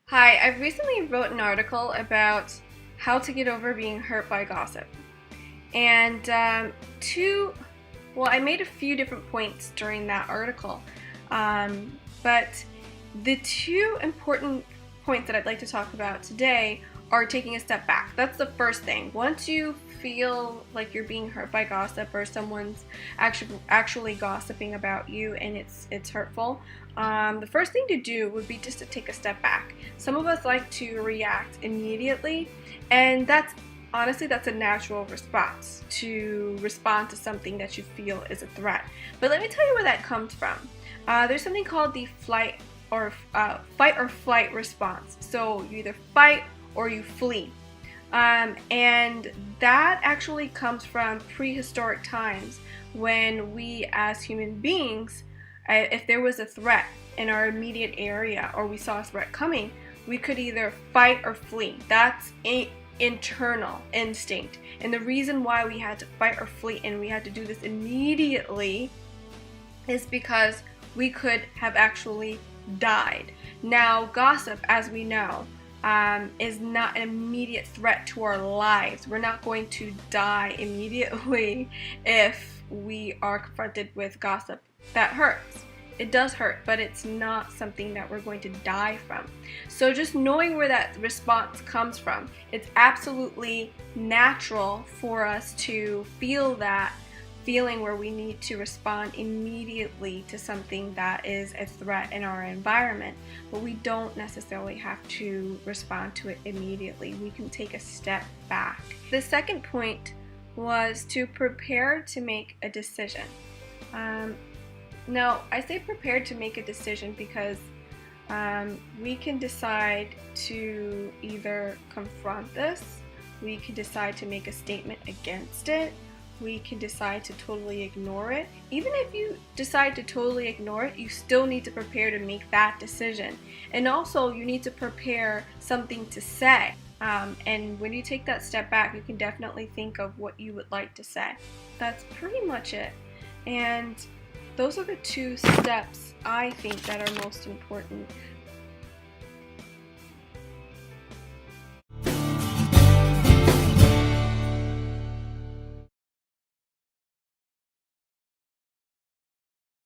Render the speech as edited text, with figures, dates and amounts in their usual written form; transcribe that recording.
Hi, I recently wrote an article about how to get over being hurt by gossip. And I made a few different points during that article. But the two important points that I'd like to talk about today are taking a step back. That's the first thing. Once you feel like you're being hurt by gossip or someone's actually gossiping about you and it's hurtful, the first thing to do would be just to take a step back. Some of us like to react immediately, and that's a natural response to respond to something that you feel is a threat. But let me tell you where that comes from. There's something called the fight or flight response. So you either fight or you flee. And that actually comes from prehistoric times when we as human beings, if there was a threat in our immediate area or we saw a threat coming, we could either fight or flee. That's an internal instinct. And the reason why we had to fight or flee and we had to do this immediately is because we could have actually died. Now, gossip, as we know, is not an immediate threat to our lives. We're not going to die immediately if we are confronted with gossip. That hurts. It does hurt, but it's not something that we're going to die from. So just knowing where that response comes from, it's absolutely natural for us to feel that feeling where we need to respond immediately to something that is a threat in our environment, but we don't necessarily have to respond to it immediately. We can take a step back. The second point was to prepare to make a decision. Now, I say prepared to make a decision because we can decide to either confront this, we can decide to make a statement against it, we can decide to totally ignore it. Even if you decide to totally ignore it, you still need to prepare to make that decision. And also, you need to prepare something to say. And when you take that step back, you can definitely think of what you would like to say. That's pretty much it. And those are the two steps I think that are most important